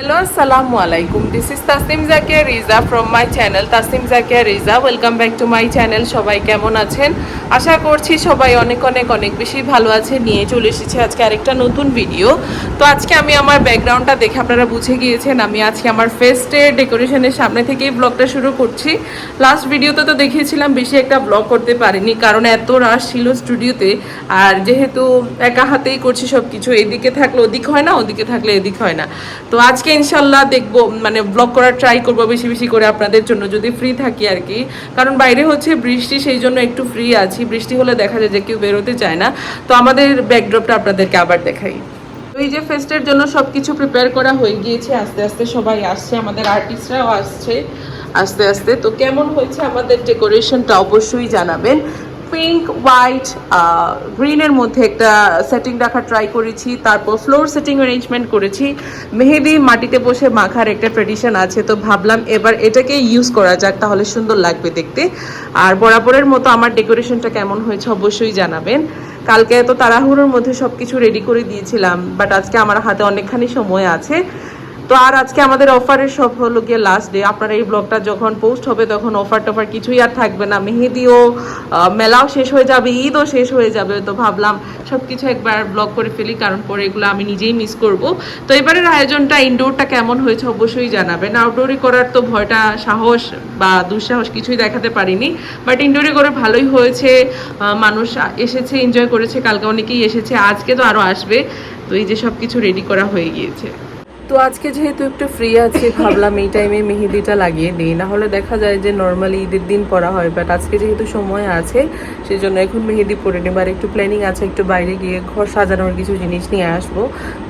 Hello, Assalamu alaikum. This is Tasnim Zakia Riza from my channel Tasnim Zakia Riza. Welcome back to my channel. সবাই কেমন আছেন? আশা করছি সবাই অনেক অনেক অনেক বেশি ভালো আছেন। নিয়ে চলে এসেছি আজকে আরেকটা নতুন ভিডিও। তো আজকে আমি আমার ব্যাকগ্রাউন্ডটা দেখে আপনারা বুঝে গিয়েছেন আমি আজকে আমার ফেস্টের ডেকোরেশনের সামনে থেকেই ব্লগটা শুরু করছি। লাস্ট ভিডিওতে তো দেখিয়েছিলাম বেশি একটা ব্লগ করতে পারিনি কারণ এত রাশ ছিল স্টুডিওতে। আর যেহেতু একা হাতেই করছি সব কিছু, এদিকে থাকলে ওদিক হয় না, ওদিকে থাকলে এদিক হয় না। তো আজকে ইনশাল্লাহ দেখবো, মানে ব্লগ করার ট্রাই করবো বেশি বেশি করে আপনাদের জন্য, যদি ফ্রি থাকি আর কি। কারণ বাইরে হচ্ছে বৃষ্টি, সেই জন্য একটু ফ্রি আছি। বৃষ্টি হলে দেখা যায় যে কেউ বেরোতে চায় না। তো আমাদের ব্যাকড্রপটা আপনাদেরকে আবার দেখাই। এই যে ফেস্টের জন্য সব কিছু প্রিপেয়ার করা হয়ে গিয়েছে, আস্তে আস্তে সবাই আসছে, আমাদের আর্টিস্টরাও আসছে আস্তে আস্তে। তো কেমন হয়েছে আমাদের ডেকোরেশনটা অবশ্যই জানাবেন। পিঙ্ক হোয়াইট গ্রিনের মধ্যে একটা সেটিং রাখার ট্রাই করেছি, তারপর ফ্লোর সেটিং অ্যারেঞ্জমেন্ট করেছি। মেহেদি মাটিতে বসে মাখার একটা ট্রেডিশন আছে, তো ভাবলাম এবার এটাকে ইউজ করা যাক, তাহলে সুন্দর লাগবে দেখতে। আর বরাবরের মতো আমার ডেকোরেশনটা কেমন হয়েছে অবশ্যই জানাবেন। কালকে এত তাড়াহুড়োর মধ্যে সব কিছু রেডি করে দিয়েছিলাম, বাট আজকে আমার হাতে অনেকখানি সময় আছে। তো আর আজকে আমাদের অফারের সব হলো গিয়ে লাস্ট ডে। আপনারা এই ব্লগটা যখন পোস্ট হবে তখন অফার টফার কিছুই আর থাকবে না। মেহেদিও মেলাও শেষ হয়ে যাবে, ঈদও শেষ হয়ে যাবে। তো ভাবলাম সব কিছু একবার ব্লগ করে ফেলি, কারণ পরে এগুলো আমি নিজেই মিস করব। তো এবারের আয়োজনটা ইনডোরটা কেমন হয়েছে অবশ্যই জানাবেন। আউটডোরে করার তো ভয়টা, সাহস বা দুঃসাহস কিছুই দেখাতে পারিনি, বাট ইনডোরে করে ভালোই হয়েছে। মানুষ এসেছে, এনজয় করেছে, কালকে অনেকেই এসেছে, আজকে তো আরও আসবে। তো এই যে সব কিছু রেডি করা হয়ে গিয়েছে। তো আজকে যেহেতু একটু ফ্রি আছি, ভাবলাম এই টাইমে মেহেদিটা লাগিয়ে দিই, না হলে দেখা যায় যে নর্মালি ঈদের দিন পরা হয়, বাট আজকে যেহেতু সময় আছে সেই জন্য এখন মেহেদি পরে নেব। আর একটু প্ল্যানিং আছে, একটু বাইরে গিয়ে ঘর সাজানোর কিছু জিনিস নিয়ে আসবো,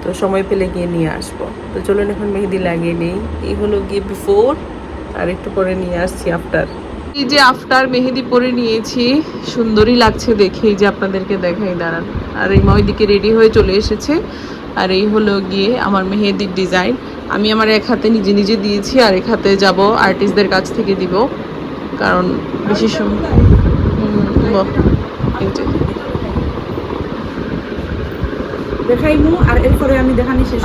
তো সময় পেলে গিয়ে নিয়ে আসবো। তো চলুন এখন মেহেদি লাগিয়ে নিই। এই হলো গিয়ে বিফোর, আর একটু পরে নিয়ে আসছি আফটার। এই যে আফটার মেহেদি পরে নিয়েছি, সুন্দরই লাগছে দেখে। এই যে আপনাদেরকে দেখাই, দাঁড়ান। আর এই ওইদিকে রেডি হয়ে চলে এসেছে। আর এই হলো গিয়ে আমার মেহেদির ডিজাইন। আমি আমার এক হাতে নিজে নিজে দিয়েছি, আর এক হাতে যাব আর্টিস্টদের কাছ থেকে দিব, কারণ বেশি সময়।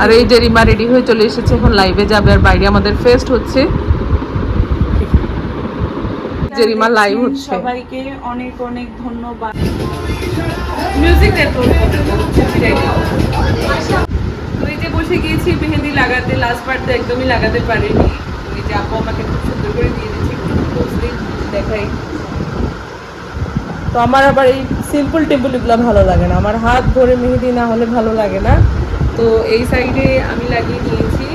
আর এই যে রিমা রেডি হয়ে চলে এসেছে, এখন লাইভে যাবে। আর বাইরে আমাদের ফেস্ট হচ্ছে, যে রিমা লাইভ হচ্ছে। সবাইকে অনেক অনেক ধন্যবাদ। মিউজিক তুই যে বসে গিয়েছি মেহেদি লাগাতে, লাস্ট পার্ট তো একদমই লাগাতে পারিনি। ওই যে আপু আমাকে খুব সুন্দর করে দিয়ে দিচ্ছি, দেখাই। তো আমার আবার এই সিম্পল টেম্পল এগুলো ভালো লাগে না, আমার হাত ধরে মেহেদি না হলে ভালো লাগে না। তো এই সাইডে আমি লাগিয়ে নিয়েছি,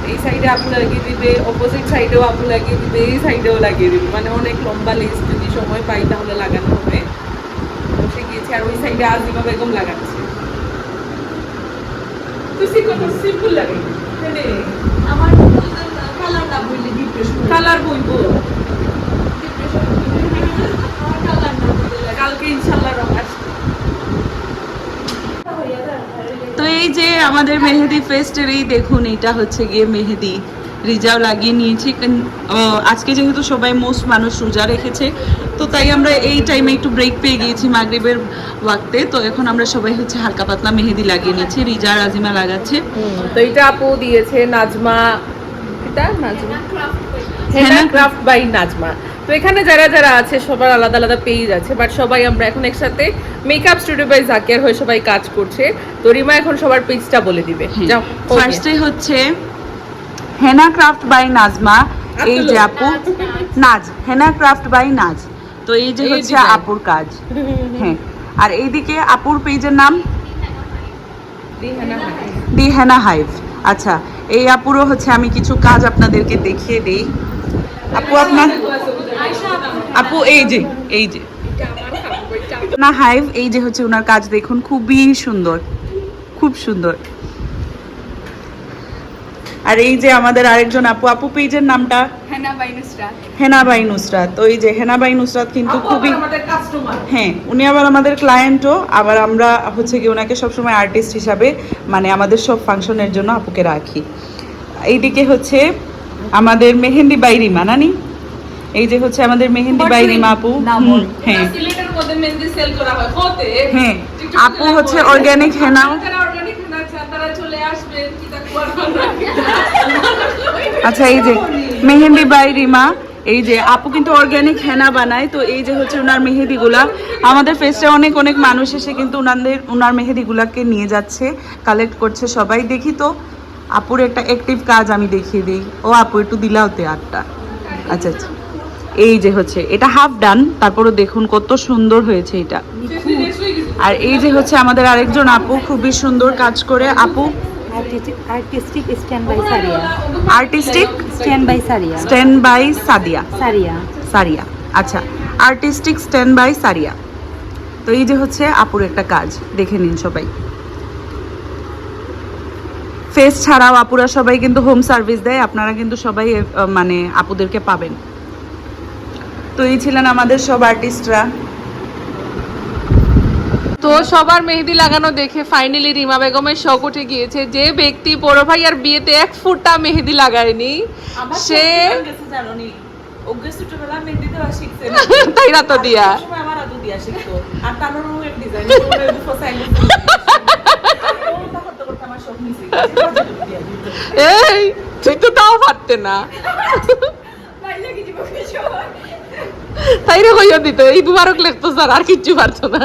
এই সাইডে আপু লাগিয়ে দিবে, অপোজিট সাইডেও আপু লাগিয়ে দিবে, এই সাইডেও লাগিয়ে দিবে। মানে অনেক লম্বা লিস্ট, যদি সময় পাই তাহলে লাগানো হবে। বসে গিয়েছি, আর ওই সাইডে আজিমা বেগম লাগাচ্ছে। সিম্পল লাগে আমার কালার না বললে ডিপ্রেশন, কালার বইবো কালকে ইনশাআল্লাহ রং আসবে। তো এই যে আমাদের মেহেদি ফেস্টের এই দেখুন, এটা হচ্ছে গিয়ে মেহেদি রিজাও লাগিয়ে নিয়েছি। আজকে যেহেতু সবাই মোস্ট মানুষ রোজা রেখেছে, তো তাই আমরা এই টাইমে একটু ব্রেক পেয়ে গিয়েছি মাগরিবের ওয়াক্তে। তো এখন আমরা সবাই হচ্ছে হালকা পাতলা মেহেদি লাগিয়ে নিচ্ছি, রিজা আর আজিমা লাগাচ্ছে। তো এটা আপু দিয়েছে নাজমা, এটা নাজমা হেনা ক্রাফট বাই নাজমা। তো এখানে যারা যারা আছে সবার আলাদা আলাদা পেজ আছে, বাট সবাই আমরা এখন একসাথে মেকআপ স্টুডিও বাই জাকিয়ার হয়ে সবাই কাজ করছে। তো রিমা এখন সবার পেজটা বলে দিবে। যাও। ফার্স্টে হচ্ছে হেনা ক্রাফট বাই নাজমা, এই যে আপু নাজ, হেনা ক্রাফট বাই নাজ। তো এই যে হচ্ছে আপুর কাজ, হ্যাঁ। আর এইদিকে আপুর পেজের নাম দি হেনা হাইভ। আচ্ছা, এই আপুরও হচ্ছে আমি কিছু কাজ আপনাদেরকে দেখিয়ে দিই। আপু আপনার আপু এই যে না হাইভ, এই যে হচ্ছে ওনার কাজ দেখুন, খুবই সুন্দর, খুব সুন্দর। আর এই যে আমাদের আরেকজন আপু পেজের নামটা হেনা বাই নুসরাত। তো এই যে হেনা বাই নুসরাত কিন্তু খুবই, হ্যাঁ, উনি আবার আমাদের ক্লায়েন্টও। আবার আমরা হচ্ছে কি ওনাকে সবসময় আর্টিস্ট হিসাবে, মানে আমাদের সব ফাংশনের জন্য আপুকে রাখি। এইদিকে হচ্ছে আমাদের মেহেন্দি বাই রিমা, নানি এই যে হচ্ছে আমাদের মেহেন্দি বাই রিমা আপু। হ্যাঁ হ্যাঁ, আপু হচ্ছে অর্গানিক হেনা। আচ্ছা এই যে মেহেন্দি বাই রিমা, এই যে আপু কিন্তু অর্গানিক হেনা বানায়, তো এই যে হচ্ছে ওনার মেহেদিগুলা আমাদের ফেস্টে অনেক অনেক মানুষ এসে কিন্তু ওনার মেহেদিগুলাকে নিয়ে যাচ্ছে, কালেক্ট করছে সবাই। দেখি তো আপুর একটা অ্যাক্টিভ কাজ আমি দেখিয়ে দিই। ও আপু একটু দিলাওতে আটটা। আচ্ছা আচ্ছা, এই যে হচ্ছে এটা হাফ ডান, তারপরে দেখুন কত সুন্দর হয়েছে এটা। আর এই যে হচ্ছে আমাদের আরেকজন আপু খুবই সুন্দর কাজ করে। আপু artistic stand by Sariya. Artistic stand by Sariya. Stand by Sadia. Sariya. Sariya, আচ্ছা আর্টিস্টিক স্ট্যান্ড বাই সারিয়া। তো এই যে হচ্ছে আপুর একটা কাজ, দেখে নিন সবাই। ফেস ছাড়াও আপুরা সবাই কিন্তু হোম সার্ভিস দেয়, আপনারা কিন্তু সবাই মানে আপুদেরকে পাবেন। তো এই ছিলেন আমাদের সব আর্টিস্টরা। তো সবার মেহেদি লাগানো দেখে ফাইনালি রিমা বেগমের শখ উঠে গিয়েছে। যে ব্যক্তি বড় ভাই আর বিয়েতে 1 ফুটা মেহেদি লাগায়নি সে তাই রাত দিয়া এই তুই তো তাও পারতে না, তাই রে কইয়া দিত এই দুবারক লেখতো স্যার, আর কিচ্ছু পারতো না।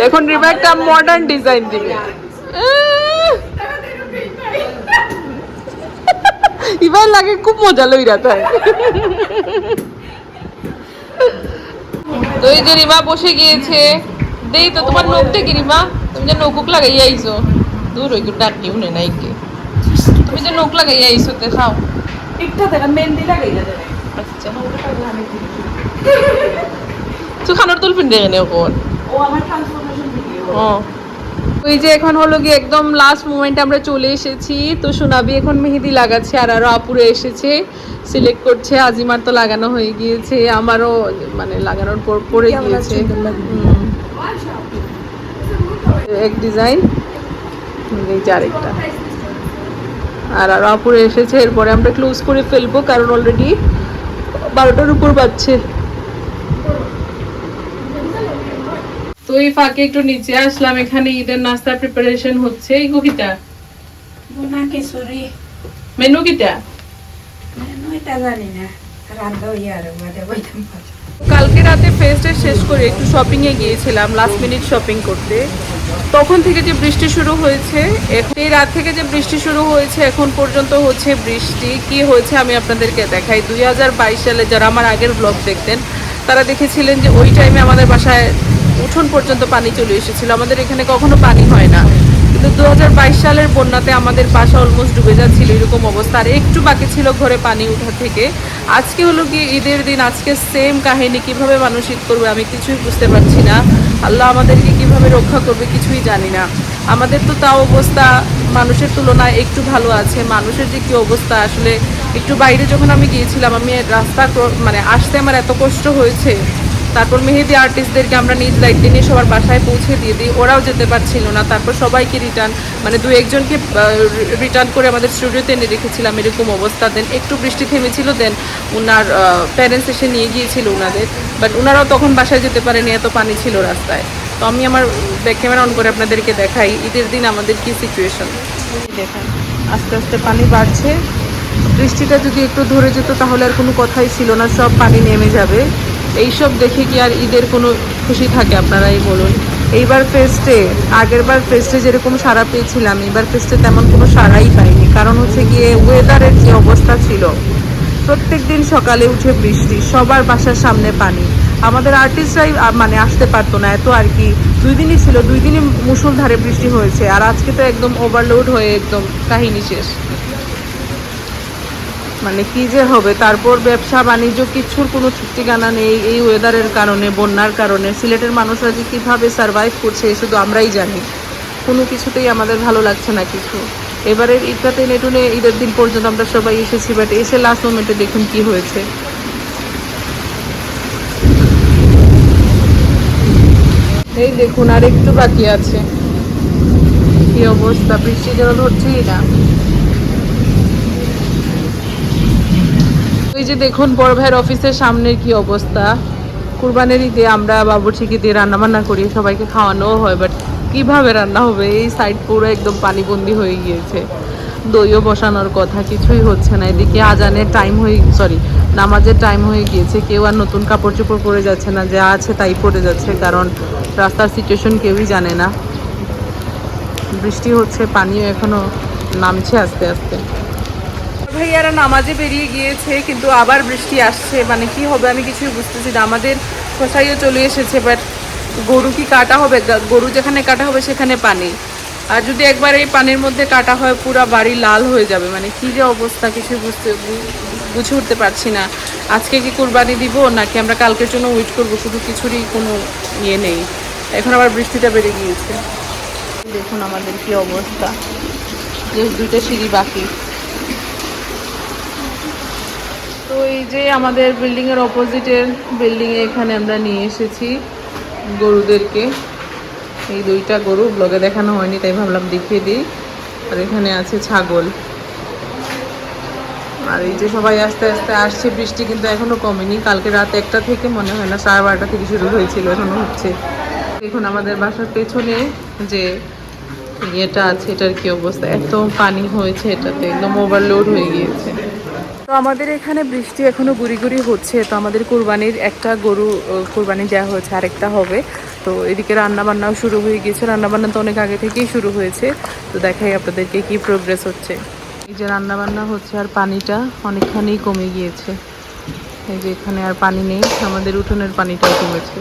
এখন রিমা একটা মডার্ন ডিজাইন দিবে। এবার লাগে খুব মজা লইরা তাই। তো এই যে রিমা বসে গিয়েছে, দেই তো তোমার নখ থেকে রিমা, তুমি যে নৌকুক লাগাই আইছো, দূর ওই ডাকি উনে নাই কে, তুমি যে নখ লাগাই আইছো তে খাও একটা দেখা মেহেন্দি লাগাই না দেবে। আচ্ছা তুই খানোর তুল পিন্ডে এনে ওর ও আমার ট্রান্সফরমেশন ভিডিও। ও ওই যে এখন হলো গিয়ে একদম লাস্ট মোমেন্টে আমরা চলে এসেছি। তো সোনাবি এখন মেহেদি লাগাচ্ছে আর আরো আপুরে এসেছে সিলেক্ট করছে। আজিমার তো লাগানো হয়ে গিয়েছে, আমারও মানে লাগানোর পর পরে গিয়েছে এক ডিজাইন, এই যে আরেকটা। আর আরো আপুরে এসেছে, এরপরে আমরা ক্লোজ করে ফেলবো কারণ অলরেডি 12টার উপর বাজছে। তো এই ফাঁকে একটু নিচে আসলাম, এখানে ঈদের নাস্তার প্রিপারেশন হচ্ছে। এই কবিতা বোনা খিচুড়ি মেনু কিটা এটা জানি না, রান্না হইয়া আর বাদে বইতাম। কালকে রাতে ফেস্টে শেষ করে একটু শপিং এ গিয়েছিলাম, লাস্ট মিনিট শপিং করতে। তখন থেকে যে বৃষ্টি শুরু হয়েছে, এই রাত থেকে যে বৃষ্টি শুরু হয়েছে এখন পর্যন্ত হচ্ছে বৃষ্টি। কি হয়েছে আমি আপনাদেরকে দেখাই। 2022 সালে যারা আমার আগের ব্লগ দেখতেন তারা দেখেছিলেন যে ওই টাইমে আমাদের বাসায় উঠোন পর্যন্ত পানি চলে এসেছিল। আমাদের এখানে কখনো পানি হয় না, কিন্তু 2022 সালের বন্যাতে আমাদের বাসা অলমোস্ট ডুবে যাচ্ছিল, এরকম অবস্থা। আর একটু বাকি ছিল ঘরে পানি ওঠা থেকে। আজকে হলো কি ঈদের দিন, আজকে সেম কাহিনী। কিভাবে মানুষ ঈদ করবে আমি কিছুই বুঝতে পারছি না। আল্লাহ আমাদেরকে কিভাবে রক্ষা করবে কিছুই জানি না। আমাদের তো তাও অবস্থা মানুষের তুলনায় একটু ভালো আছে। মানুষের যে কি অবস্থা আসলে, একটু বাইরে যখন আমি গিয়েছিলাম, আমি রাস্তা মানে আসতে আমার এত কষ্ট হয়েছে। তারপর মেহেদি আর্টিস্টদেরকে আমরা নিজ দায়িত্বে নিয়ে সবার বাসায় পৌঁছে দিয়ে দিই, ওরাও যেতে পারছিল না। তারপর সবাইকে রিটার্ন মানে 2-1 জনকে রিটার্ন করে আমাদের স্টুডিওতে এনে রেখেছিলাম, এরকম অবস্থা। দেন একটু বৃষ্টি থেমেছিল, দেন ওনার প্যারেন্টস এসে নিয়ে গিয়েছিল ওনাদের, বাট ওনারাও তখন বাসায় যেতে পারেনি, এত পানি ছিল রাস্তায়। তো আমি আমার ব্যাক ক্যামেরা অন করে আপনাদেরকে দেখাই ঈদের দিন আমাদের কি সিচুয়েশন। দেখেন আস্তে আস্তে পানি বাড়ছে। বৃষ্টিটা যদি একটু ধরে যেত তাহলে আর কোনো কথাই ছিল না, সব পানি নেমে যাবে। এইসব দেখে কি আর ঈদের কোনো খুশি থাকে আপনারাই বলুন। এইবার ফেস্টে, আগেরবার ফেস্টে যেরকম সাড়া পেয়েছিলাম, এবার ফেস্টে তেমন কোনো সাড়াই পাইনি। কারণ হচ্ছে গিয়ে ওয়েদারের যে অবস্থা ছিল, প্রত্যেক দিন সকালে উঠে বৃষ্টি, সবার বাসার সামনে পানি। আমাদের আর্টিস্টরাই মানে আসতে পারতো না, এত আর কি। 2 দিনই ছিল, 2 দিনই মুষলধারে বৃষ্টি হয়েছে। আর আজকে তো একদম ওভারলোড হয়ে একদম কাহিনী শেষ। মানে কি যে হবে। তারপর ব্যবসা বাণিজ্য কিছুর কোনো ঠিকানা নেই এই ওয়েদারের কারণে, বন্যার কারণে। সিলেটের মানুষরা যে কীভাবে সারভাইভ করছে শুধু আমরাই জানি। কোনো কিছুতেই আমাদের ভালো লাগছে না কিছু। এবারের ঈদটাতে নেটুনে ঈদের দিন পর্যন্ত আমরা সবাই এসেছি, বাট এসে লাস্ট মোমেন্টে দেখুন কি হয়েছে। এই দেখুন আর একটু বাকি আছে, কি অবস্থা। বৃষ্টি যেন ধরছেই না। এই যে দেখুন বড় ভাইয়ের অফিসের সামনের কি অবস্থা। কুরবানির ঈদে আমরা বাবুর্চিকে দিয়ে রান্নাবান্না করি, সবাইকে খাওয়ানোও হয়, বাট কিভাবে রান্না হবে, এই সাইড পুরো একদম পানিবন্দি হয়ে গিয়েছে। দইও বসানোর কথা, কিছুই হচ্ছে না। এদিকে আজানের টাইম হয়ে নামাজের টাইম হয়ে গিয়েছে, কেউ আর নতুন কাপড় চোপড় পরে যাচ্ছে না, যা আছে তাই পরে যাচ্ছে, কারণ রাস্তার সিচুয়েশন কেউই জানে না। বৃষ্টি হচ্ছে, পানিও এখনো নামছে আস্তে আস্তে। ভাইয়ারা নামাজে বেরিয়ে গিয়েছে, কিন্তু আবার বৃষ্টি আসছে, মানে কি হবে আমি কিছুই বুঝতেছি না। আমাদের খোসাইও চলে এসেছে, বাট গরু কি কাটা হবে? গরু যেখানে কাটা হবে সেখানে পানি, আর যদি একবার এই পানির মধ্যে কাটা হয় পুরো বাড়ি লাল হয়ে যাবে। মানে কি যে অবস্থা, কিছু বুঝে উঠতে পারছি না। আজকে কি কুরবানি দিব নাকি আমরা কালকের জন্য ওয়েট করবো, শুধু কিছুরই কোনো ইয়ে নেই। এখন আবার বৃষ্টিটা বেড়ে গিয়েছে, দেখুন আমাদের কি অবস্থা। যে 2টা সিঁড়ি বাকি। তো এই যে আমাদের বিল্ডিংয়ের অপোজিটের বিল্ডিংয়ে এখানে আমরা নিয়ে এসেছি গরুদেরকে। এই 2টা গরু ব্লগে দেখানো হয়নি, তাই ভাবলাম দেখিয়ে দিই। আর এখানে আছে ছাগল। আর এই যে সবাই আস্তে আস্তে আসছে, বৃষ্টি কিন্তু এখনো কমেনি। কালকে রাত 1টা থেকে মনে হয় না 12:30 থেকে শুরু হয়েছিল, এখনো হচ্ছে। এখন আমাদের বাসার পেছনে যে ইয়েটা আছে, এটার কি অবস্থা, এত পানি হয়েছে, এটাতে একদম ওভারলোড হয়ে গিয়েছে। তো আমাদের এখানে বৃষ্টি এখনো গুড়ি গুড়ি হচ্ছে। তো আমাদের কুরবানির একটা গরু কুরবানি দেওয়া হয়েছে, আরেকটা হবে। তো এদিকে রান্নাবান্নাও শুরু হয়ে গিয়েছে, রান্নাবান্না তো অনেক আগে থেকেই শুরু হয়েছে। তো দেখাই আপনাদেরকে কি প্রোগ্রেস হচ্ছে। এই যে রান্নাবান্না হচ্ছে, আর পানিটা অনেকখানি কমে গিয়েছে। এই যে এখানে আর পানি নেই, আমাদের উঠোনের পানিটাও কমেছে,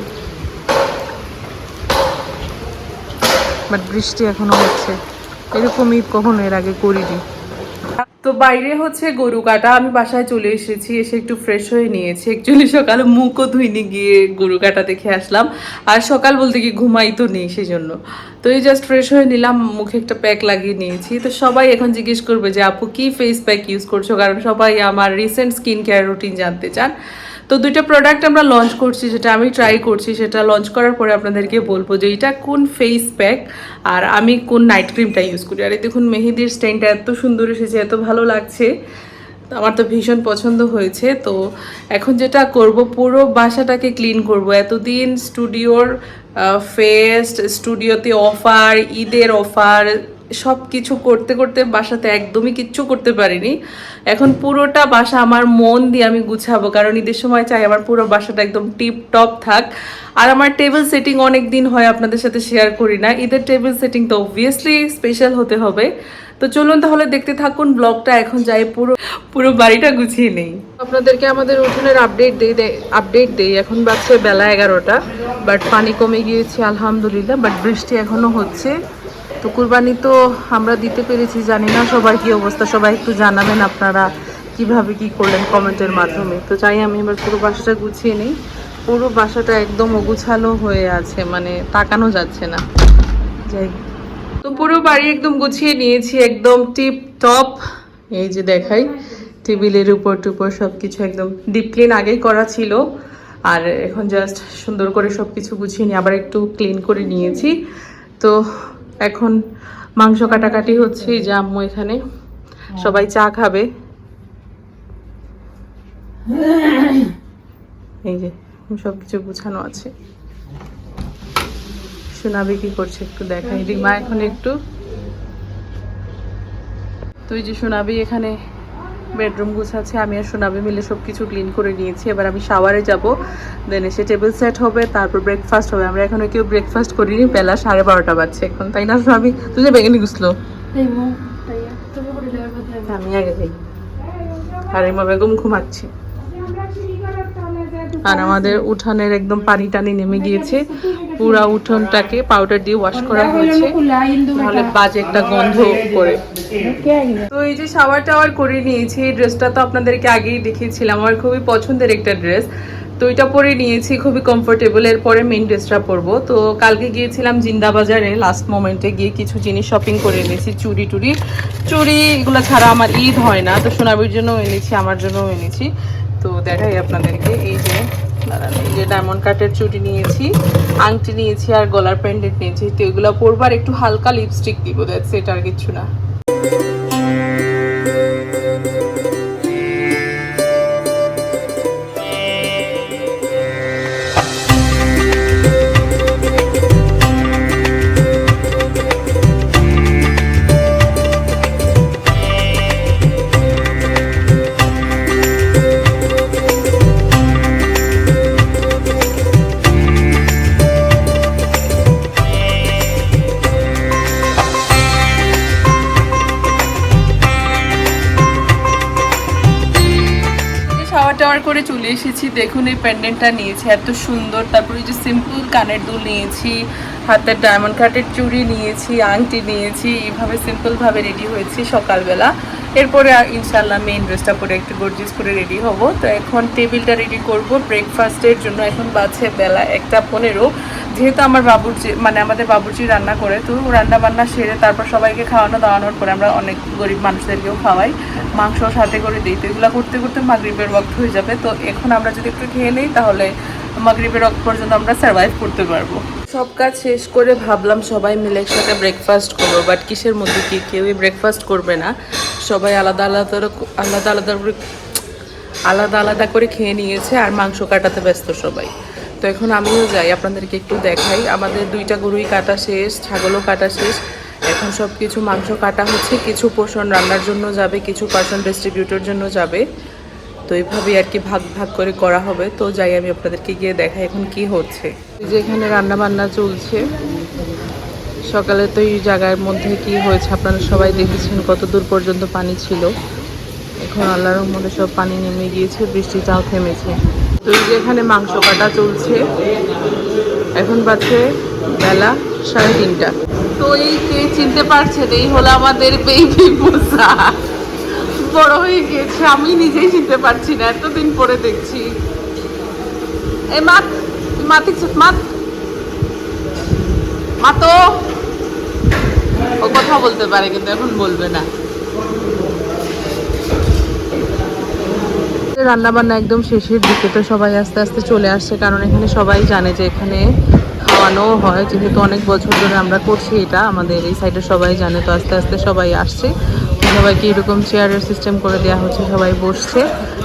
বাট বৃষ্টি এখনো হচ্ছে। এরকমই কখনো এর আগে করিনি। তো বাইরে হচ্ছে গরু কাটা, আমি বাসায় চলে এসেছি, এসে একটু ফ্রেশ হয়ে নিয়েছি। অ্যাকচুয়ালি সকালে মুখও ধুইনি গিয়ে গরু কাটা দেখে আসলাম, আর সকাল বলতে কি ঘুমাই তো নেই সেই জন্য। তো এই জাস্ট ফ্রেশ হয়ে নিলাম, মুখে একটা প্যাক লাগিয়ে নিয়েছি। তো সবাই এখন জিজ্ঞেস করবে যে আপু কি ফেস প্যাক ইউজ করছো, কারণ সবাই আমার রিসেন্ট স্কিন কেয়ার রুটিন জানতে চান। তো 2টা প্রোডাক্ট আমরা লঞ্চ করছি, যেটা আমি ট্রাই করছি, সেটা লঞ্চ করার পরে আপনাদেরকে বলবো যে এটা কোন ফেস প্যাক আর আমি কোন নাইট ক্রিমটা ইউজ করি। আর এই দেখুন মেহেদির স্টেনটা এত সুন্দর এসেছে, এত ভালো লাগছে, আমার তো ভীষণ পছন্দ হয়েছে। তো এখন যেটা করব, পুরো বাসাটাকে ক্লিন করব। এতদিন স্টুডিওর ফেস্ট, স্টুডিওতে অফার, ঈদের অফার, সব কিছু করতে করতে বাসাতে একদমই কিচ্ছু করতে পারিনি। এখন পুরোটা বাসা আমার মন দিয়ে আমি গুছাবো, কারণ ঈদের সময় চাই আমার পুরো বাসাটা একদম টিপ টপ থাক। আর আমার টেবিল সেটিং অনেক দিন হয় আপনাদের সাথে শেয়ার করি না, ঈদের টেবিল সেটিং তো অবভিয়াসলি স্পেশাল হতে হবে। তো চলুন তাহলে দেখতে থাকুন ব্লগটা। এখন যাই পুরো বাড়িটা গুছিয়ে নেই, আপনাদেরকে আমাদের উঠোনের আপডেট দেই। এখন বাজছে বেলা 11টা, বাট পানি কমে গিয়েছে আলহামদুলিল্লাহ, বাট বৃষ্টি এখনো হচ্ছে। তো কুরবানি তো আমরা দিতে পেরেছি, জানি না সবার কি অবস্থা, সবাই একটু জানাবেন আপনারা কিভাবে কি করলেন কমেন্টের মাধ্যমে। তো চাই আমি এবার পুরো বাসাটা গুছিয়ে নিই। পুরো বাসাটা একদম অগুছালো হয়ে আছে, মানে তাকানো যাচ্ছে না। যাই, তো পুরো বাড়ি একদম গুছিয়ে নিয়েছি, একদম টিপ টপ। এই যে দেখাই, টেবিলের উপর টুপর সব কিছু একদম ডিপ ক্লিন আগেই করা ছিল, আর এখন জাস্ট সুন্দর করে সব কিছু গুছিয়ে নিয়ে আবার একটু ক্লিন করে নিয়েছি। তো এখন মাংস কাটাকাটি হচ্ছে, এই যে আম্মু এখানে, সবাই চা খাবে। এই যে সব কিছু গুছানো আছে। সোনাবি কি করছে একটু দেখাই, রিমা এখন একটু। তো এই যে সোনাবি এখানে বেডরুম গুছাচ্ছে, আমি আর সোনাবি মিলে সব কিছু ক্লিন করে নিয়েছি। এবার আমি শাওয়ারে যাব, দেন এসে টেবিল সেট হবে, তারপর ব্রেকফাস্ট হবে। আমরা এখনো কেউ ব্রেকফাস্ট করিনি, বেলা 12:30 বাজছে এখন, তাই না সোনাবি? তুই যে বেগেনি গুছলো, আমি আগে যাই। আর রিমা বেগম ঘুমাচ্ছে। আর আমাদের উঠানের একদম পানি টানি নেমে গিয়েছে, পুরা উঠোনটাকে পাউডার দিয়ে ওয়াশ করা হয়েছে, তাহলে বাজে একটা গন্ধ করে। তো এই যে শাওয়ার টাওয়ার করে নিয়েছি, এই ড্রেসটা তো আপনাদেরকে আগেই দেখিয়েছিলাম, আমার খুবই পছন্দের একটা ড্রেস। তো এটা পরে নিয়েছি, খুবই কমফোর্টেবল। এরপরে মেইন ড্রেসটা পরবো। তো কালকে গিয়েছিলাম জিন্দা বাজারে, লাস্ট মোমেন্টে গিয়ে কিছু জিনিস শপিং করে এনেছি, চুড়ি এগুলো ছাড়া আমার ঈদ হয় না। তো সোনাবির জন্যও এনেছি, আমার জন্যও এনেছি। তো দেখাই আপনাদেরকে, এই যে ডায়মন্ড কাটের চুড়ি নিয়েছি, আংটি নিয়েছি, আর গলার পেন্ডেন্ট নিয়েছি। তো এগুলো পরবার একটু হালকা লিপস্টিক দিব, দ্যাটস ইট, আর কিছু না। খাওয়া টাওয়ার করে চলে এসেছি। দেখুন এই প্যান্ডেন্টটা নিয়েছি এত সুন্দর, তারপরে এই যে সিম্পল কানের দুল নিয়েছি, হাতের ডায়মন্ড কাটের চুড়ি নিয়েছি, আংটি নিয়েছি, এইভাবে সিম্পলভাবে রেডি হয়েছি সকালবেলা। এরপরে ইনশাল্লাহ মেইন ড্রেসটা পরে একটু গর্জিয়াস করে রেডি হব। তো এখন টেবিলটা রেডি করব ব্রেকফাস্টের জন্য। এখন বাজছে বেলা 1:15। যেহেতু আমার বাবুর্চি মানে আমাদের বাবুর্চি রান্না করে, তো রান্না বান্না সেরে তারপর সবাইকে খাওয়ানো দাওয়ানোর পরে আমরা অনেক গরিব মানুষদেরকেও খাওয়াই, মাংস সাথে করে দিই। তো এগুলো করতে করতে মাগরিবের ওয়াক্ত হয়ে যাবে। তো এখন আমরা যদি একটু খেয়ে নিই তাহলে মাগরিবের ওয়াক্ত পর্যন্ত আমরা সার্ভাইভ করতে পারবো। সব কাজ শেষ করে ভাবলাম সবাই মিলে একসাথে ব্রেকফাস্ট করবো, বাট কিসের মধ্যে কি, কেউই ব্রেকফাস্ট করবে না। সবাই আলাদা আলাদা করে খেয়ে নিয়েছে আর মাংস কাটাতে ব্যস্ত সবাই। তো এখন আমিও যাই, আপনাদেরকে একটু দেখাই। আমাদের 2টা গরুই কাটা শেষ, ছাগলও কাটা শেষ। এখন সব কিছু মাংস কাটা হচ্ছে, কিছু পোর্শন রান্নার জন্য যাবে, কিছু পার্সন ডিস্ট্রিবিউটর জন্য যাবে। তো এইভাবেই আর কি ভাগ ভাগ করে করা হবে। তো যাই, আমি আপনাদেরকে গিয়ে দেখাই এখন কি হচ্ছে। যে এখানে রান্না বান্না চলছে সকালে। তো এই জায়গার মধ্যে কি হয়েছে আপনারা সবাই দেখেছেন, কত দূর পর্যন্ত পানি ছিল। এখন আল্লাহর রহমতে সব পানি নেমে গিয়েছে, বৃষ্টিটাও থেমেছে। তো এই যে এখানে মাংস কাটা চলছে। এখন বাজে বেলা 3:30। তো এই কে চিনতে পারছেন, এই হলো আমাদের বেবি মুসা। বড় হয়ে গিয়েছে, আমি নিজেই চিনতে পারছি না, এতদিন পরে দেখছি। এই মা তো ও কথা বলতে পারে কিন্তু এখন বলবে না। রান্না বান্না একদম শেষের দিকে, তো সবাই আস্তে আস্তে চলে আসছে, কারণ এখানে সবাই জানে যে এখানে খাওয়ানো হয়। যেহেতু অনেক বছর ধরে আমরা করছি এটা, আমাদের এই সাইডে সবাই জানে। তো আস্তে আস্তে সবাই আসছে, সবাইকে এরকম চেয়ারের সিস্টেম করে দেওয়া হচ্ছে, সবাই বসছে।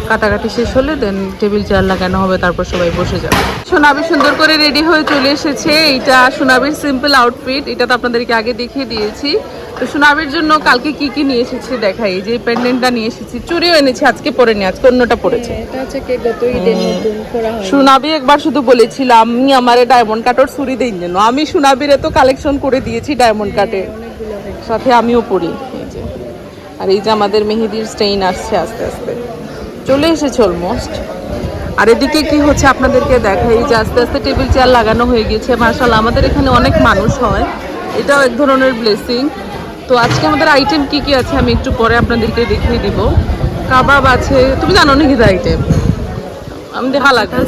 কাটাকাটি শেষ হলে দেন টেবিল চেয়ার লাগানো হবে, তারপর সবাই বসে যাবে। সোনাবি সুন্দর করে রেডি হয়ে চলে এসেছে। এইটা সোনাবির সিম্পল আউটফিট, এটা তো আপনাদেরকে আগে দেখিয়ে দিয়েছি। তো সোনাবির জন্য কালকে কি কি নিয়ে এসেছি দেখাই। এই যে পেন্ডেন্টটা নিয়ে এসেছি, চুড়িও এনেছি, আজকে পরে নি, আজকে অন্যটা পরেছে। সোনাবি একবার শুধু বলেছিল আমি আমার ডায়মন্ড কাটের চুড়ি দেই যেন, আমি সোনাবির তো কালেকশন করে দিয়েছি ডায়মন্ড কাটে, সাথে আমিও পরি। আর এই যে আমাদের মেহেদির স্টেইন আসছে আস্তে আস্তে, চলে এসেছে অলমোস্ট। আর এদিকে কি হচ্ছে আপনাদেরকে দেখাই, যে আস্তে আস্তে টেবিল চেয়ার লাগানো হয়ে গেছে। মাশাআল্লাহ আমাদের এখানে অনেক মানুষ হয়, এটাও এক ধরনের ব্লেসিং। তো আজকে আমাদের আইটেম কি কি আছে আমি একটু পরে আপনাদেরকে দেখিয়ে দিব। কাবাব আছে, তুমি জানো নাকি আইটেম? আমি দেখা লাগে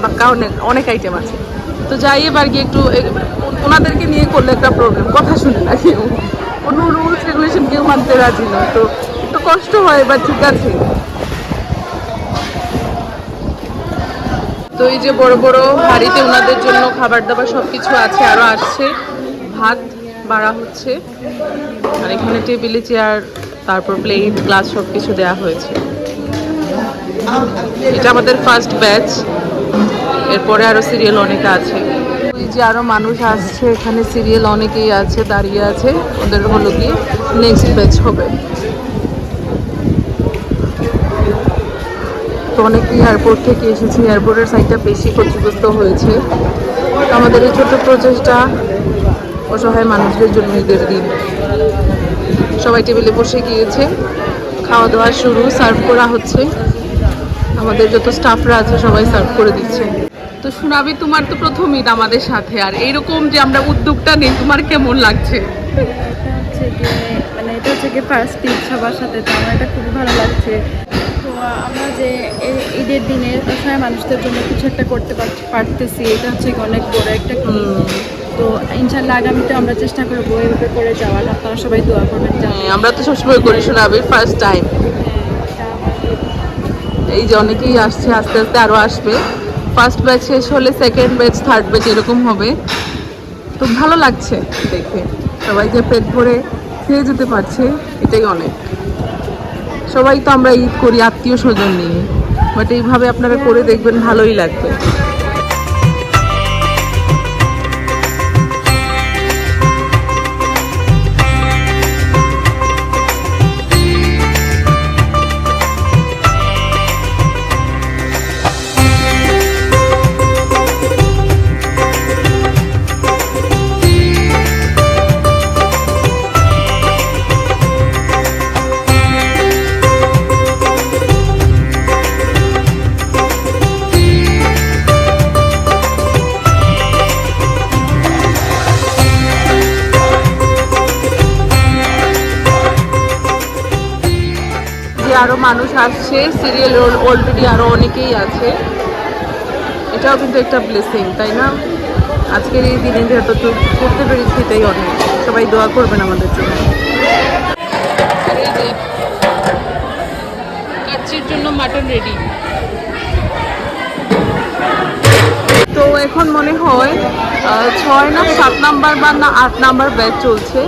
বাক্কা অনেক আইটেম আছে। তো যাই এবার গিয়ে একটু, ওনাদেরকে নিয়ে করলে একটা প্রবলেম, কথা শুনে না কেউ, কোনো রুলস রেগুলেশন কেউ মানতে রাজি না, তো একটু কষ্ট হয়, বা ঠিক আছে। তো এই যে বড় বড় হাঁড়িতে ওনাদের জন্য খাবার দাবার সব কিছু আছে, আরও আসছে, ভাত বাড়া হচ্ছে। আর এখানে টেবিলে চেয়ার, তারপর প্লেট গ্লাস সব কিছু দেওয়া হয়েছে। এটা আমাদের ফার্স্ট ব্যাচ, এরপরে আরও সিরিয়াল অনেকে আছে। ওই যে আরও মানুষ আসছে, এখানে সিরিয়াল অনেকেই আছে, দাঁড়িয়ে আছে, ওদের হলো গিয়ে নেক্সট ব্যাচ হবে। তো অনেকে এয়ারপোর্ট থেকে এসেছে, এয়ারপোর্টের সাইডটা বেশি ক্ষতিগ্রস্ত হয়েছে। আমাদের এই ছোট্ট প্রচেষ্টা অসহায় মানুষদের জন্য ঈদের দিন। সবাই টেবিলে বসে গিয়েছে, খাওয়া দাওয়া শুরু, সার্ভ করা হচ্ছে। আমাদের যত স্টাফরা আছে সবাই সার্ভ করে দিচ্ছে। তো সোনাবি, তোমার তো প্রথম ঈদ আমাদের সাথে, আর এইরকম যে আমরা উদ্যোগটা নিই, তোমার কেমন লাগছে? এটা হচ্ছে কি ফার্স্ট ঈদ সবার সাথে, তো আমার এটা খুবই ভালো লাগছে। তো আমরা যে ঈদের দিনে অসহায় মানুষদের জন্য কিছু একটা করতে পারতেছি, এটা হচ্ছে অনেক বড় একটা কি। তো ইনশাল্লাহ আগামীতে আমরা চেষ্টা করবো এইভাবে করে যাওয়ার। আপনারা সবাই দোয়া করবেন। আমরা তো সবসময় করি সোনাবির ফার্স্ট টাইম। এই যে অনেকেই আসছে, আস্তে আস্তে আরও আসবে। ফার্স্ট ব্যাচ শেষ হলে সেকেন্ড ব্যাচ, থার্ড ব্যাচ এরকম হবে। তো ভালো লাগছে দেখে, সবাই যে পেট ভরে খেয়ে যেতে পারছে, এটাই অনেক। সবাই তো আমরা ঈদ করি আত্মীয় স্বজন নিয়ে, বাট এইভাবে আপনারা করে দেখবেন, ভালোই লাগবে। আরো মানুষ আসছে, সিরিয়াল অলরেডি আরো অনেকেই আছে। এটাও কিন্তু একটা ব্লেসিং, তাই না? আজকের এই দিনে যেহেতু করতে পেরেছি এটাই অনেক। সবাই দোয়া করবেন আমাদের জন্য। কাচ্চির জন্য মাটন রেডি। তো এখন মনে হয় 6 না 7 নাম্বার বা না 8 নাম্বার ব্যাচ চলছে।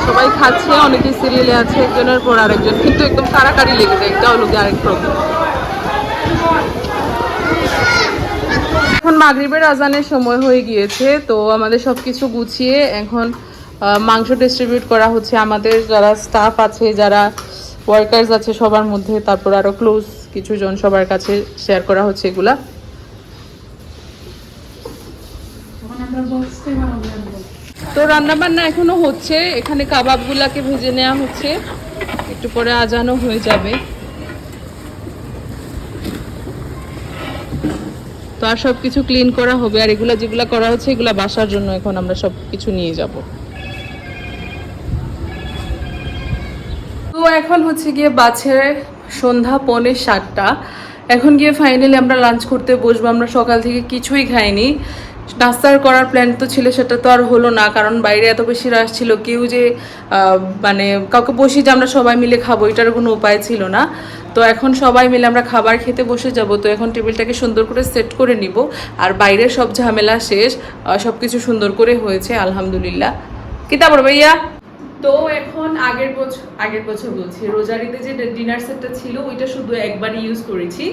সবাই খাচ্ছে, অনেকেই সিরিয়ালে আছে, একজনের পর আরেকজন, কিন্তু একদম কারাকারি লেগে যায়। এটা হলো আরেক প্রবলেম। এখন মাগরিবের আজানের সময় হয়ে গিয়েছে, তো আমাদের সবকিছু গুছিয়ে এখন মাংস ডিস্ট্রিবিউট করা হচ্ছে আমাদের যারা স্টাফ আছে, যারা ওয়ার্কার্স আছে সবার মধ্যে, তারপর আরো ক্লোজ কিছু জন সবার কাছে শেয়ার করা হচ্ছে এগুলা। তো রান্না বান্না এখনো হচ্ছে, এখানে কাবাবগুলাকে ভেজে নেওয়া হচ্ছে, একটু পরে আজানও হয়ে যাবে। তো আর সবকিছু ক্লিন করা হবে, আর এগুলা যেগুলা করা হচ্ছে এগুলা বাসার জন্য এখন আমরা সবকিছু নিয়ে যাব। তো এখন হচ্ছে গিয়ে বাজে সন্ধ্যা 6:45। এখন গিয়ে ফাইনালি আমরা লাঞ্চ করতে বসবো। আমরা সকাল থেকে কিছুই খাইনি। নাস্তার করার প্ল্যান তো ছিল, সেটা তো আর হলো না, কারণ বাইরে এত বেশি রাশ ছিল। কেউ যে মানে কাউকে বসি যে আমরা সবাই মিলে খাবো, এটার কোনো উপায় ছিল না। তো এখন সবাই মিলে আমরা খাবার খেতে বসে যাব। তো এখন টেবিলটাকে সুন্দর করে সেট করে নিব, আর বাইরের সব ঝামেলা শেষ, সব কিছু সুন্দর করে হয়েছে আলহামদুলিল্লাহ। কি তারপর ভাইয়া? তো এখন আগের বছর বলছি, রোজার ঈদে যে ডিনার সেটটা ছিল ওইটা শুধু একবারই ইউজ করেছি।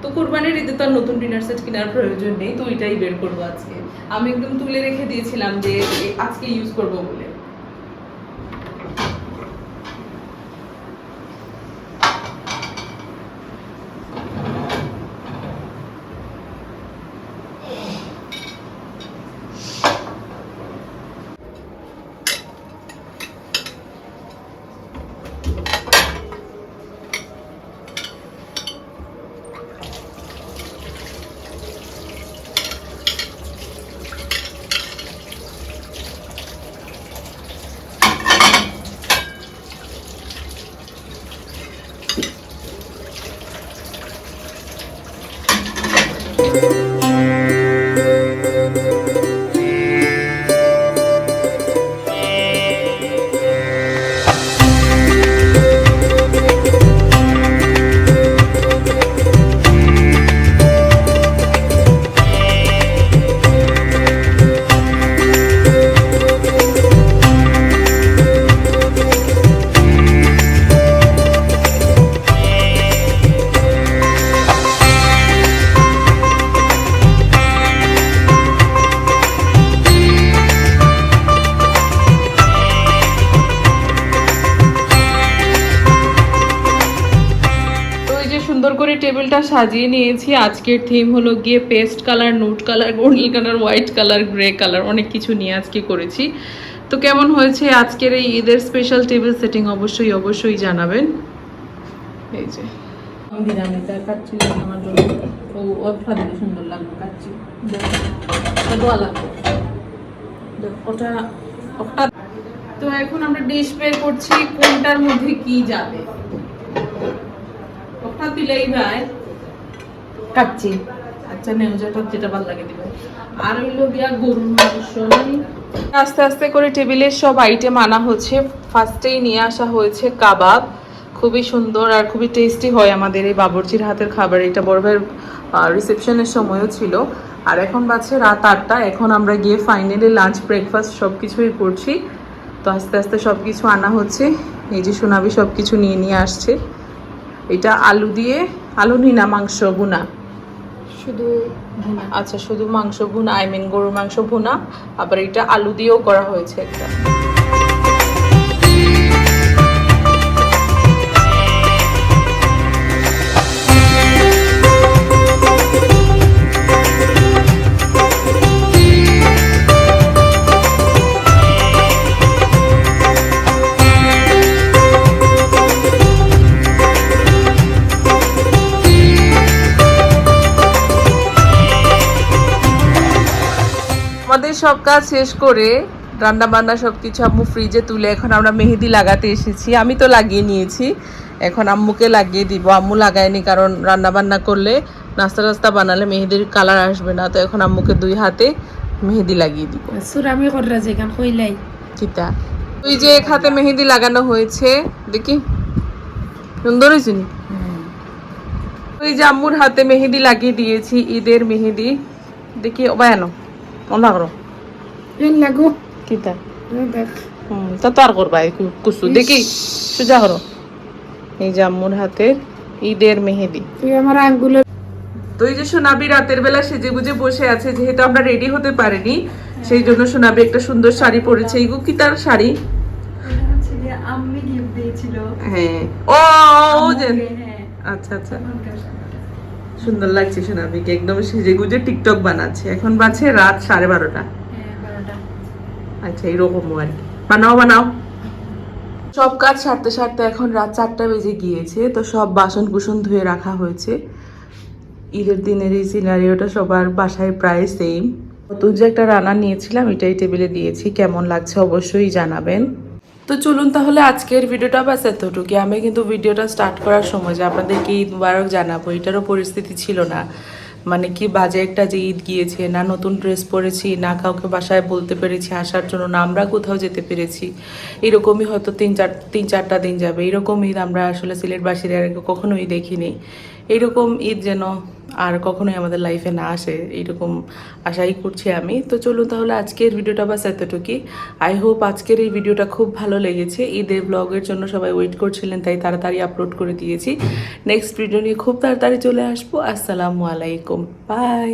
তো কুরবানির ঈদে তো আর নতুন ডিনার সেট কেনার প্রয়োজন নেই, তো ওইটাই বের করবো আজকে। আমি একদম তুলে রেখে দিয়েছিলাম যে আজকে ইউজ করবো বলে। টেবিলটা সাজিয়ে নিয়েছি। আজকের থিম হলো গিয়ে paste colour, nude colour, golden colour, white colour, grey colour, অনেক কিছু নিয়ে আজকে করেছি। তো কেমন হয়েছে আজকের এই ঈদের স্পেশাল টেবিল সেটিং অবশ্যই জানাবেন। এই যে বিরিয়ানিটা কাচ্চি আমার জন্য ও ওটা দিলে সুন্দর লাগবে, কাচ্চি দোয়া লাগবে ওটা ওটা। তো এখন আমরা ডিশ বের করছি, কোনটার মধ্যে কি যাবে। ওটা দিলেই ভাই কাচ্চি, আচ্ছা নেওজাটা যেটা ভালো লাগে দিবে। আর হইলো গিয়া গরুর মাংস। আস্তে আস্তে করে টেবিলের সব আইটেম আনা হচ্ছে। ফার্স্টেই নিয়ে আসা হয়েছে কাবাব, খুবই সুন্দর আর খুবই টেস্টি হয় আমাদের এই বাবুর্চির হাতের খাবার। এটা বড় ভাইয়ের রিসেপশনের সময়ও ছিল। আর এখন বাজছে রাত 8টা। এখন আমরা গিয়ে ফাইনালি লাঞ্চ ব্রেকফাস্ট সব কিছুই করছি। তো আস্তে আস্তে সব কিছু আনা হচ্ছে। এই যে সোনাবি সব কিছু নিয়ে আসছে। এটা আলু দিয়ে, আলু নিনা মাংস ভুনা, শুধু ভুনা। আচ্ছা শুধু মাংস ভুনা, আই মিন গরুর মাংস ভুনা। আবার এটা আলু দিয়েও করা হয়েছে একটা। আমাদের সব কাজ শেষ করে রান্না বান্না সবকিছু আম্মু ফ্রিজে তুলে এখন আমরা মেহেদি লাগাতে এসেছি। আমি তো লাগিয়ে নিয়েছি, এখন আম্মুকে লাগিয়ে দিব। আম্মু লাগায়নি কারণ রান্না বান্না করলে নাস্তা টাস্তা বানালে মেহেদির কালার আসবে না, তো এখন আম্মুকে 2 হাতে মেহেদি লাগিয়ে দিব। সুরামি কররা যেখান কইলাই কিতা ওই যে এক হাতে মেহেদি লাগানো হয়েছে, দেখি সুন্দর হয়েছে নি? ওই যে আম্মুর হাতে মেহেদি লাগিয়ে দিয়েছি, ঈদের মেহেদি। দেখি বায়ানো মজা করো লাগো কিতা দেখ তা তো আর করবা কুসু দেখি সোজা করো। এই যে আম্মুর হাতে ঈদের মেহেদি। তুই আমার আঙ্গুলে তো এই যে সোনাবি রাতের বেলা সেজে গুজে বসে আছে, যেহেতু আমরা রেডি হতে পারিনি সেই জন্য সোনাবি একটা সুন্দর শাড়ি পরেছে। এইগু কি তার শাড়ি? আম্মি গিফট দিয়েছিল। হ্যাঁ ও ও যে আচ্ছা আচ্ছা সুন্দর লাগছে সোনাবিকে, একদম সেজে গুজে টিকটক বানাচ্ছে। এখন বাজে রাত 12:30। আচ্ছা এরকম আর কি, বানাও বানাও। সব কাজ সারতে সারতে এখন রাত 4টা বেজে গিয়েছে। তো সব বাসন কুসন ধুয়ে রাখা হয়েছে। ঈদের দিনের এই সিনারিওটা সবার বাসায় প্রায় সেম। নতুন যে একটা রান্না নিয়েছিলাম এটাই টেবিলে দিয়েছি, কেমন লাগছে অবশ্যই জানাবেন। তো চলুন তাহলে আজকের ভিডিওটা বাস এতটুকু। আমি কিন্তু ভিডিওটা স্টার্ট করার সময় যে আপনাদেরকে ঈদ মুবারক জানাবো এটারও পরিস্থিতি ছিল না। মানে কি বাজে একটা যে ঈদ গিয়েছে, না নতুন ড্রেস পরেছি, না কাউকে বাসায় বলতে পেরেছি আসার জন্য, না আমরা কোথাও যেতে পেরেছি। এরকমই হয়তো 3-4টা দিন যাবে। এরকম ঈদ আমরা আসলে সিলেটবাসীর আর আগে কখনোই দেখিনি। এইরকম ঈদ যেন আর কখনোই আমাদের লাইফে না আসে, এইরকম আশাই করছি আমি। তো চলুন তাহলে আজকের ভিডিওটা বাস এতটুকুই। আই হোপ আজকের এই ভিডিওটা খুব ভালো লেগেছে। ঈদের ব্লগের জন্য সবাই ওয়েট করছিলেন, তাই তাড়াতাড়ি আপলোড করে দিয়েছি। নেক্সট ভিডিও নিয়ে খুব তাড়াতাড়ি চলে আসবো। আসসালামু আলাইকুম, বাই।